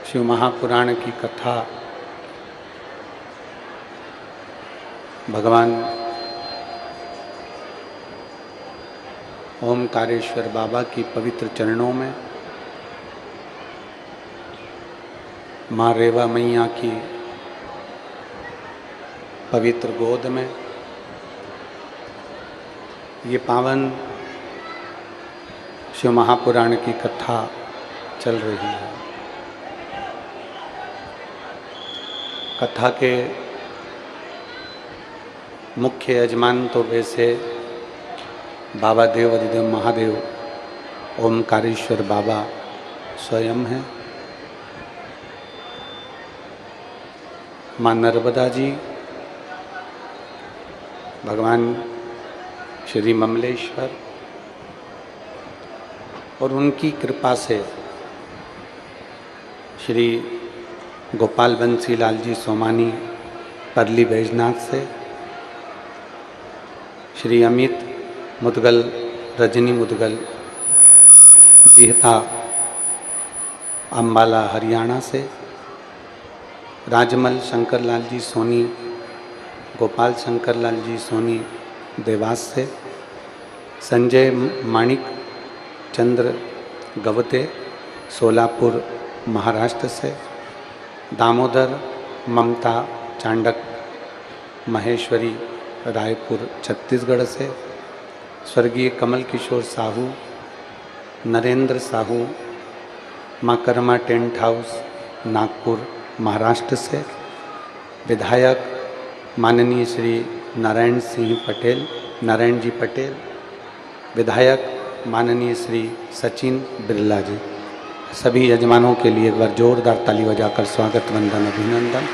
शिव महापुराण की कथा भगवान ओमकारेश्वर बाबा की पवित्र चरणों में, माँ रेवा मैया की पवित्र गोद में ये पावन शिव महापुराण की कथा चल रही है। कथा के मुख्य यजमान तो वैसे बाबा देव अधिदेव महादेव ओमकारेश्वर बाबा स्वयं हैं। माँ नर्मदा जी, भगवान श्री ममलेश्वर और उनकी कृपा से श्री गोपाल बंसीलाल जी सोमानी परली बैजनाथ से, श्री अमित मुदगल रजनी मुदगल बिहता अम्बाला हरियाणा से, राजमल शंकरलाल जी सोनी गोपाल शंकरलाल जी सोनी देवास से, संजय माणिक चंद्र गवते सोलापुर महाराष्ट्र से, दामोदर ममता चांडक महेश्वरी रायपुर छत्तीसगढ़ से, स्वर्गीय कमल किशोर साहू नरेंद्र साहू माँ कर्मा टेंट हाउस नागपुर महाराष्ट्र से, विधायक माननीय श्री नारायण जी पटेल, विधायक माननीय श्री सचिन बिरला जी, सभी यजमानों के लिए एक बार जोरदार ताली बजाकर स्वागत वंदन अभिनंदन।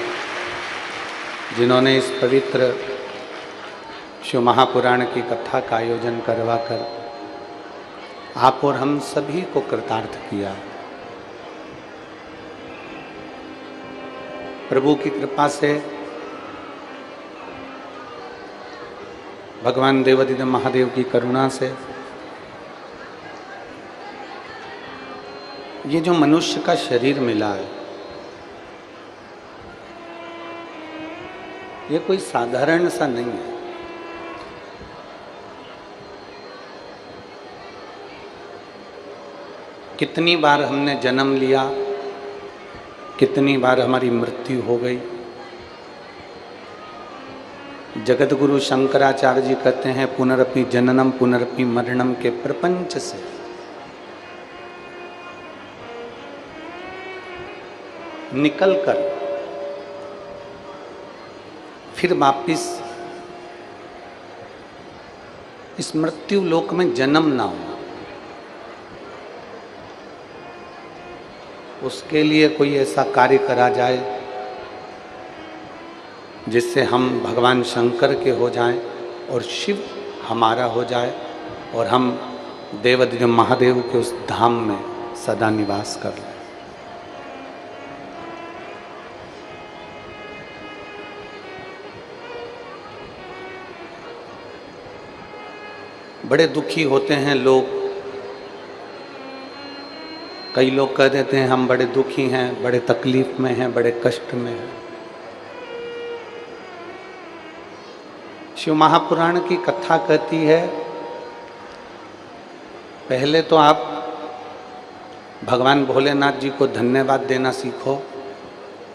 जिन्होंने इस पवित्र शिव महापुराण की कथा का आयोजन करवाकर आप और हम सभी को कृतार्थ किया। प्रभु की कृपा से, भगवान देवाधिदेव महादेव की करुणा से ये जो मनुष्य का शरीर मिला है, ये कोई साधारण सा नहीं है। कितनी बार हमने जन्म लिया, कितनी बार हमारी मृत्यु हो गई। जगत गुरु शंकराचार्य जी कहते हैं, पुनरपि जननम पुनरपि मरणम के प्रपंच से निकलकर फिर वापिस इस मृत्यु लोक में जन्म ना हो, उसके लिए कोई ऐसा कार्य करा जाए जिससे हम भगवान शंकर के हो जाएं और शिव हमारा हो जाए और हम देवाधिदेव महादेव के उस धाम में सदा निवास कर लें। बड़े दुखी होते हैं लोग। कई लोग कह देते हैं हम बड़े दुखी हैं, बड़े तकलीफ में हैं, बड़े कष्ट में हैं। शिव महापुराण की कथा कहती है, पहले तो आप भगवान भोलेनाथ जी को धन्यवाद देना सीखो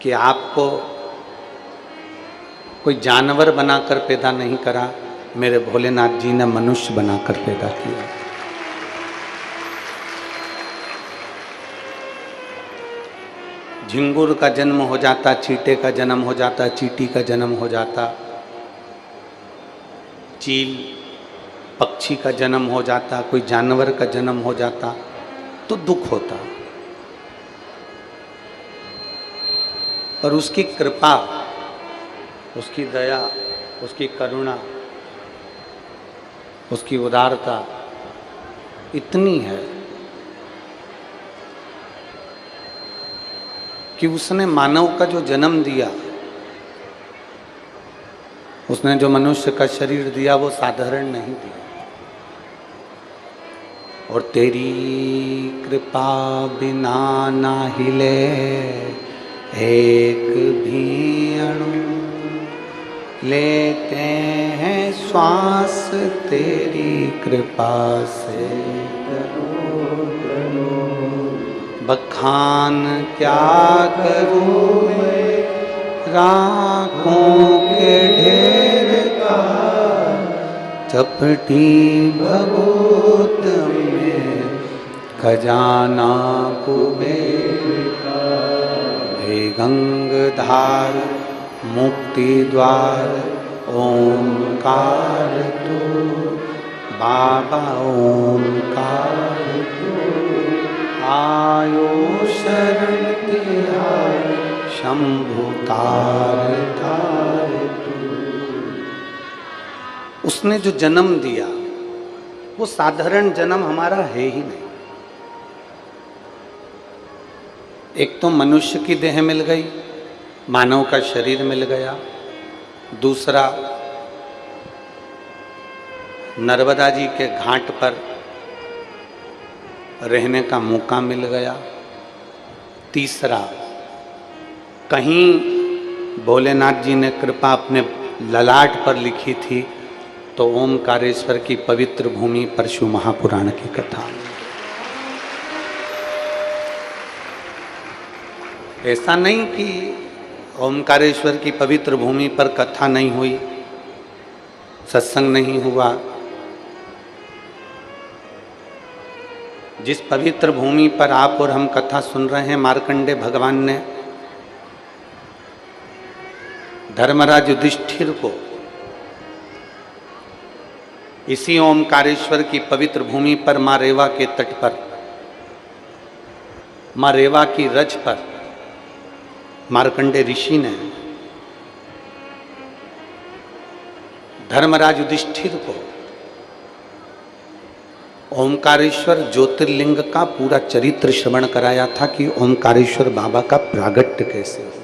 कि आपको कोई जानवर बनाकर पैदा नहीं करा, मेरे भोलेनाथ जी ने मनुष्य बनाकर पैदा किया। झिंगुर का जन्म हो जाता, चींटे का जन्म हो जाता, चींटी का जन्म हो जाता, चील पक्षी का जन्म हो जाता, कोई जानवर का जन्म हो जाता तो दुख होता। पर उसकी कृपा, उसकी दया, उसकी करुणा, उसकी उदारता इतनी है कि उसने मानव का जो जन्म दिया, उसने जो मनुष्य का शरीर दिया वो साधारण नहीं दिया। और तेरी कृपा बिना ना हिले एक भी अणु, लेते हैं श्वास तेरी कृपा से। बखान क्या करूं मैं राखों के ढेर का, चपटी भगोत में खजाना कुबेर का। हे गंगधार मुक्ति द्वार ओंकार तू, बाबा ओंकार तू। आयो शरण तिहार शंभु तार तार तू। उसने जो जन्म दिया वो साधारण जन्म हमारा है ही नहीं। एक तो मनुष्य की देह मिल गई, मानव का शरीर मिल गया। दूसरा, नर्मदा जी के घाट पर रहने का मौका मिल गया। तीसरा, कहीं भोलेनाथ जी ने कृपा अपने ललाट पर लिखी थी तो ओमकारेश्वर की पवित्र भूमि पर शिव महापुराण की कथा। ऐसा नहीं कि ओमकारेश्वर की पवित्र भूमि पर कथा नहीं हुई, सत्संग नहीं हुआ। जिस पवित्र भूमि पर आप और हम कथा सुन रहे हैं, मार्कंडेय भगवान ने धर्मराज युधिष्ठिर को इसी ओमकारेश्वर की पवित्र भूमि पर माँ रेवा के तट पर, माँ रेवा की रज पर मार्कंडेय ऋषि ने धर्मराज युधिष्ठिर को ओमकारेश्वर ज्योतिर्लिंग का पूरा चरित्र श्रवण कराया था कि ओमकारेश्वर बाबा का प्रागट्य कैसे हुआ।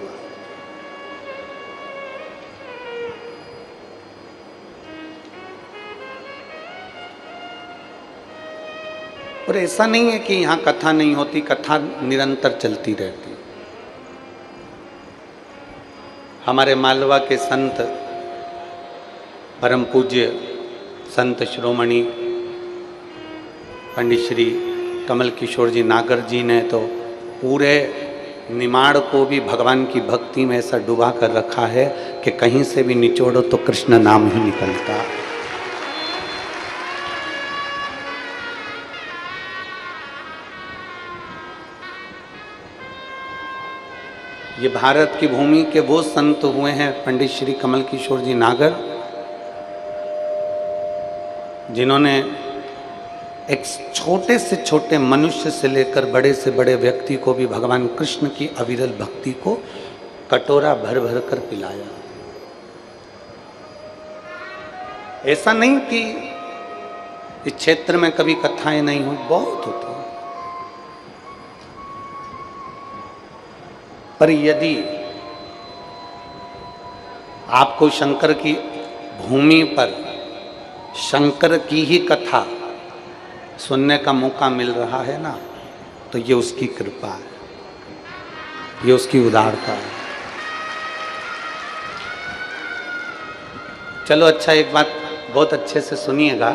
और ऐसा नहीं है कि यहाँ कथा नहीं होती, कथा निरंतर चलती रहती। हमारे मालवा के संत परम पूज्य संत शिरोमणि पंडित श्री कमल किशोर जी नागर जी ने तो पूरे निमाड़ को भी भगवान की भक्ति में ऐसा डुबा कर रखा है कि कहीं से भी निचोड़ो तो कृष्ण नाम ही निकलता। ये भारत की भूमि के वो संत हुए हैं पंडित श्री कमल किशोर जी नागर, जिन्होंने एक छोटे से छोटे मनुष्य से लेकर बड़े से बड़े व्यक्ति को भी भगवान कृष्ण की अविरल भक्ति को कटोरा भर भर कर पिलाया। ऐसा नहीं कि इस क्षेत्र में कभी कथाएं नहीं हुई, बहुत होती। पर यदि आपको शंकर की भूमि पर शंकर की ही कथा सुनने का मौका मिल रहा है ना, तो ये उसकी कृपा है, ये उसकी उदारता है। चलो अच्छा, एक बात बहुत अच्छे से सुनिएगा।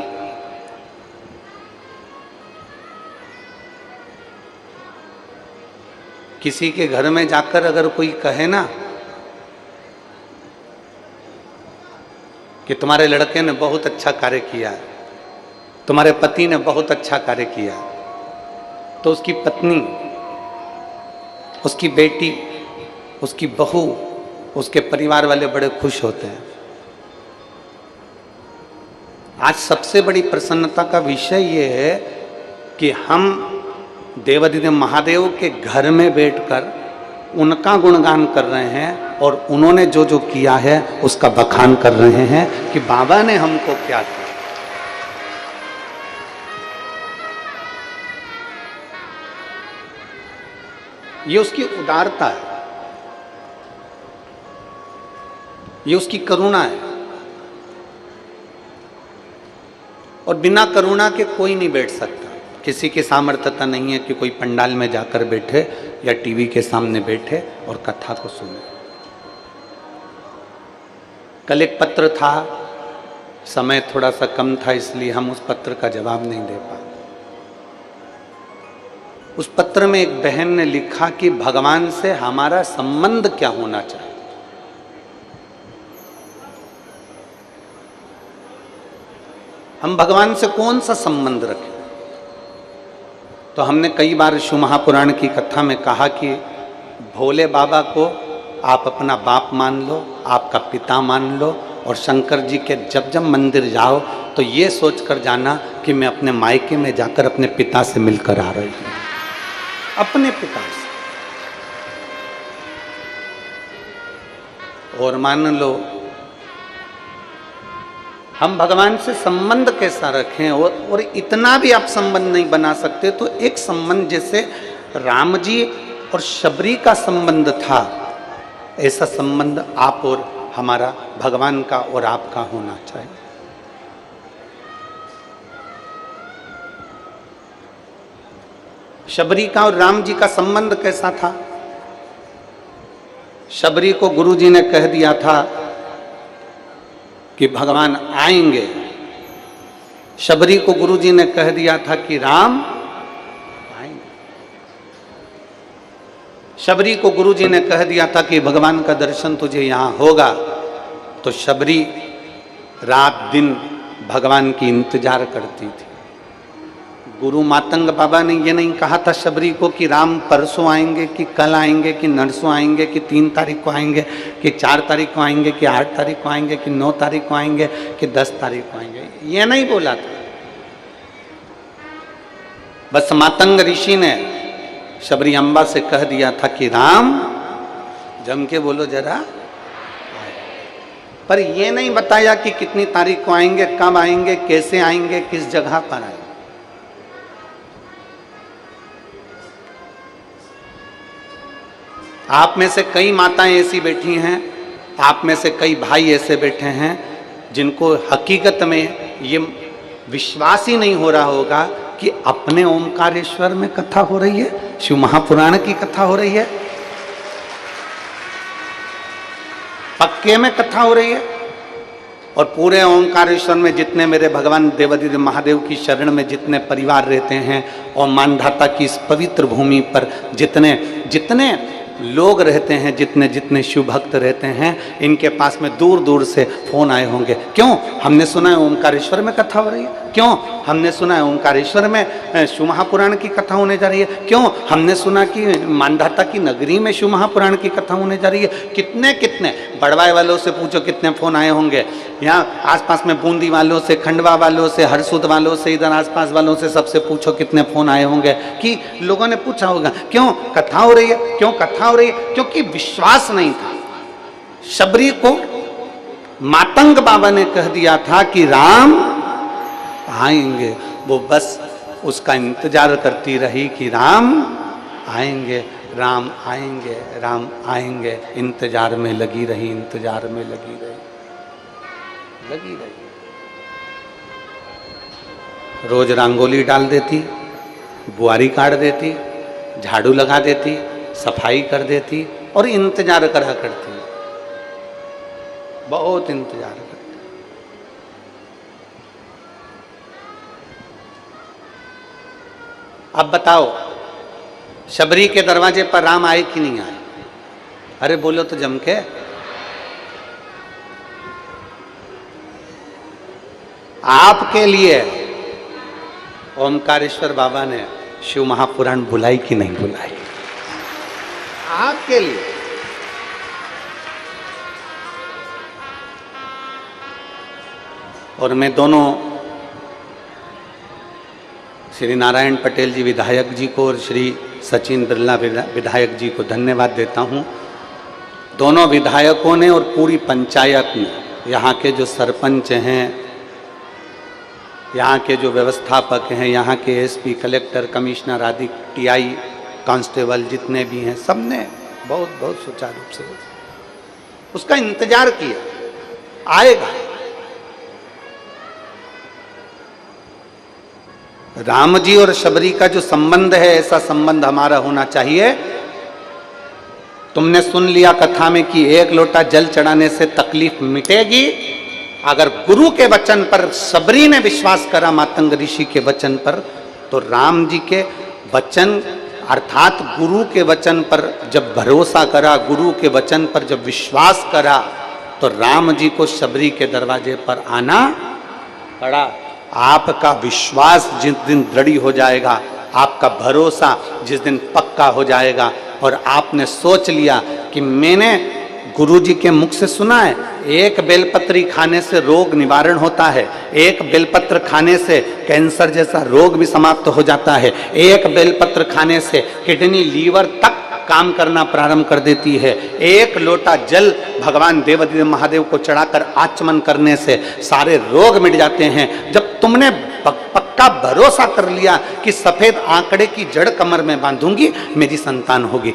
किसी के घर में जाकर अगर कोई कहे ना कि तुम्हारे लड़के ने बहुत अच्छा कार्य किया, तुम्हारे पति ने बहुत अच्छा कार्य किया, तो उसकी पत्नी, उसकी बेटी, उसकी बहू, उसके परिवार वाले बड़े खुश होते हैं। आज सबसे बड़ी प्रसन्नता का विषय ये है कि हम देवाधिदेव महादेव के घर में बैठकर उनका गुणगान कर रहे हैं और उन्होंने जो जो किया है उसका बखान कर रहे हैं कि बाबा ने हमको क्या किया। ये उसकी उदारता है, ये उसकी करुणा है। और बिना करुणा के कोई नहीं बैठ सकता। किसी की सामर्थ्यता नहीं है कि कोई पंडाल में जाकर बैठे या टीवी के सामने बैठे और कथा को सुने। कल एक पत्र था, समय थोड़ा सा कम था इसलिए हम उस पत्र का जवाब नहीं दे पाए। उस पत्र में एक बहन ने लिखा कि भगवान से हमारा संबंध क्या होना चाहिए। हम भगवान से कौन सा संबंध रखें? तो हमने कई बार शिव महापुराण की कथा में कहा कि भोले बाबा को आप अपना बाप मान लो, आपका पिता मान लो, और शंकर जी के जब जब मंदिर जाओ तो ये सोच कर जाना कि मैं अपने मायके में जाकर अपने पिता से मिलकर आ रही हूँ, अपने पिता से। और मान लो हम भगवान से संबंध कैसा रखें, और इतना भी आप संबंध नहीं बना सकते तो एक संबंध जैसे राम जी और शबरी का संबंध था, ऐसा संबंध आप और हमारा भगवान का और आपका होना चाहिए। शबरी का और राम जी का संबंध कैसा था? शबरी को गुरुजी ने कह दिया था कि भगवान आएंगे। शबरी को गुरुजी ने कह दिया था कि राम आएंगे। शबरी को गुरुजी ने कह दिया था कि भगवान का दर्शन तुझे यहां होगा। तो शबरी रात दिन भगवान की इंतजार करती थी। गुरु मातंग बाबा ने ये नहीं कहा था शबरी को कि राम परसों आएंगे, कि कल आएंगे, कि नरसों आएंगे, कि 3 तारीख को आएंगे, कि 4 तारीख को आएंगे, कि 8 तारीख को आएंगे, कि 9 तारीख को आएंगे, कि 10 तारीख को आएंगे। ये नहीं बोला था। बस मातंग ऋषि ने शबरी अम्बा से कह दिया था कि राम, जम के बोलो जरा। पर ये नहीं बताया कि कितनी तारीख को आएंगे, कब आएंगे, कैसे आएंगे, किस जगह पर आएंगे। आप में से कई माताएं ऐसी बैठी हैं, आप में से कई भाई ऐसे बैठे हैं जिनको हकीकत में ये विश्वास ही नहीं हो रहा होगा कि अपने ओमकारेश्वर में कथा हो रही है, शिव महापुराण की कथा हो रही है, पक्के में कथा हो रही है। और पूरे ओमकारेश्वर में जितने मेरे भगवान देवादिदेव महादेव की शरण में जितने परिवार रहते हैं और मानधाता की इस पवित्र भूमि पर जितने जितने लोग रहते हैं, जितने जितने शिव भक्त रहते हैं, इनके पास में दूर दूर से फोन आए होंगे। क्यों? हमने सुना है ओमकारेश्वर में कथा हो रही है। क्यों? हमने सुना है ओमकारेश्वर में शिव महापुराण की कथा होने जा रही है। क्यों? हमने सुना कि मानधाता की नगरी में शिव महापुराण की कथा होने जा रही है। कितने कितने बड़वाई वालों से पूछो कितने फोन आए होंगे। यहाँ आसपास में बूंदी वालों से, खंडवा वालों से, हरसूद वालों से, इधर आसपास वालों से सबसे पूछो कितने फोन आए होंगे कि लोगों ने पूछा होगा क्यों कथा हो रही है, क्यों कथा हो रही है। क्योंकि विश्वास नहीं था। शबरी को मातंग बाबा ने कह दिया था कि राम आएंगे। वो बस उसका इंतजार करती रही कि राम आएंगे, राम आएंगे, राम आएंगे। इंतजार में लगी रही, इंतजार में लगी रही। रोज रंगोली डाल देती, बुआरी काट देती, झाड़ू लगा देती, सफाई कर देती और इंतजार करा करती, बहुत इंतजार करती। अब बताओ शबरी के दरवाजे पर राम आए कि नहीं आए? अरे बोलो तो जम के। आपके लिए ओमकारेश्वर बाबा ने शिव महापुराण बुलाई कि नहीं बुलाई? आपके लिए। और मैं दोनों श्री नारायण पटेल जी विधायक जी को और श्री सचिन बिरला विधायक जी को धन्यवाद देता हूं। दोनों विधायकों ने और पूरी पंचायत ने, यहाँ के जो सरपंच हैं, यहाँ के जो व्यवस्थापक हैं, यहाँ के एसपी, कलेक्टर, कमिश्नर आदि, टीआई, कांस्टेबल जितने भी हैं, सबने बहुत बहुत सुचारू रूप से उसका इंतजार किया, आएगा। राम जी और शबरी का जो संबंध है, ऐसा संबंध हमारा होना चाहिए। तुमने सुन लिया कथा में कि एक लोटा जल चढ़ाने से तकलीफ मिटेगी। अगर गुरु के वचन पर शबरी ने विश्वास करा, मातंग ऋषि के वचन पर, तो राम जी के वचन अर्थात गुरु के वचन पर जब भरोसा करा, गुरु के वचन पर जब विश्वास करा, तो राम जी को शबरी के दरवाजे पर आना पड़ा। आपका विश्वास जिस दिन दृढ़ हो जाएगा, आपका भरोसा जिस दिन पक्का हो जाएगा, और आपने सोच लिया कि मैंने गुरुजी के मुख से सुना है, एक बेलपत्री खाने से रोग निवारण होता है, एक बेलपत्र खाने से कैंसर जैसा रोग भी समाप्त हो जाता है, एक बेलपत्र खाने से किडनी लीवर तक काम करना प्रारंभ कर देती है, एक लोटा जल भगवान देवादिदेव महादेव को चढ़ाकर आचमन करने से सारे रोग मिट जाते हैं। जब तुमने पक्का भरोसा कर लिया कि सफेद आंकड़े की जड़ कमर में बांधूंगी, मेरी संतान होगी,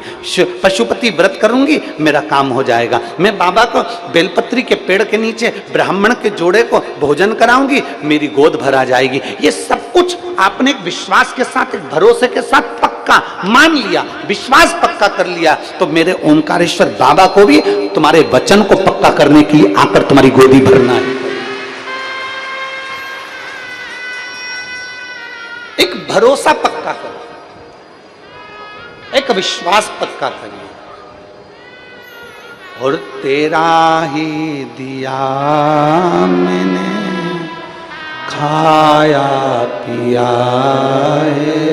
पशुपति व्रत करूंगी, मेरा काम हो जाएगा, मैं बाबा को बेलपत्री के पेड़ के नीचे ब्राह्मण के जोड़े को भोजन कराऊंगी, मेरी गोद भरा जाएगी, ये सब कुछ आपने एक विश्वास के साथ, एक भरोसे के साथ पक्का मान लिया, विश्वास पक्का कर लिया, तो मेरे ओंकारेश्वर बाबा को भी तुम्हारे वचन को पक्का करने के लिए आकर तुम्हारी गोदी भरना है। एक भरोसा पक्का करो, एक विश्वास पक्का करिए। और तेरा ही दिया मैंने खाया पिया है,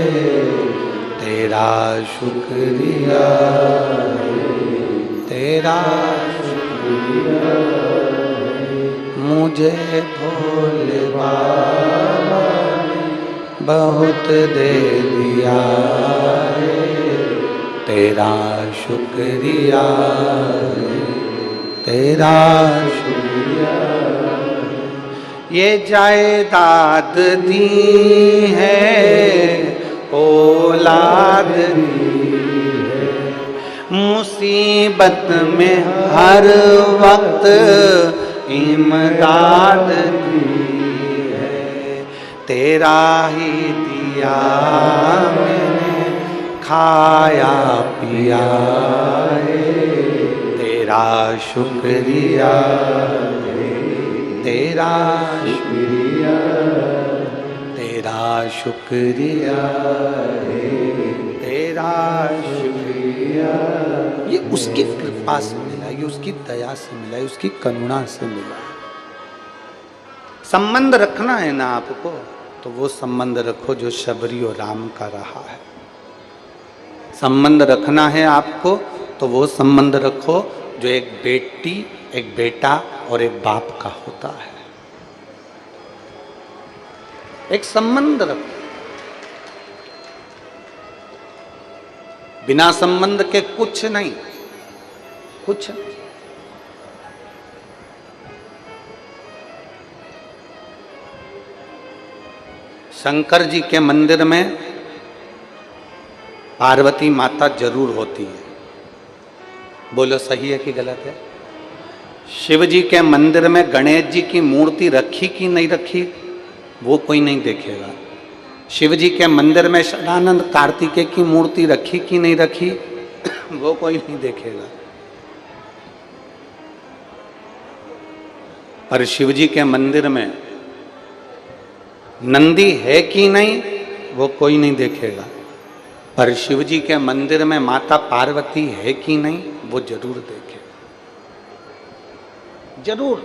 तेरा शुक्रिया, तेरा शुक्रिया, मुझे भोले बाबा बहुत दे दिया है, तेरा शुक्रिया, तेरा शुक्रिया। ये जायदाद दी है, औलाद दी है, मुसीबत में हर वक्त इमदाद दी है, तेरा ही दिया मैंने खाया पिया है, तेरा शुक्रिया, तेरा शुक्रिया, तेरा शुक्रिया, तेरा शुक्रिया। ये उसकी कृपा से मिला, ये उसकी दया से मिला, ये उसकी करुणा से मिला। संबंध रखना है ना आपको, तो वो संबंध रखो जो शबरी और राम का रहा है। संबंध रखना है आपको, तो वो संबंध रखो जो एक बेटी, एक बेटा और एक बाप का होता है। एक संबंध रखो, बिना संबंध के कुछ नहीं, कुछ नहीं। शंकर जी के मंदिर में पार्वती माता जरूर होती है, बोलो सही है कि गलत है? शिव जी के मंदिर में गणेश जी की मूर्ति रखी कि नहीं रखी, वो कोई नहीं देखेगा। शिव जी के मंदिर में सदानंद कार्तिकेय की मूर्ति रखी कि नहीं रखी, वो कोई नहीं देखेगा। पर शिव जी के मंदिर में नंदी है कि नहीं, वो कोई नहीं देखेगा। पर शिव जी के मंदिर में माता पार्वती है कि नहीं, वो जरूर देखे, जरूर।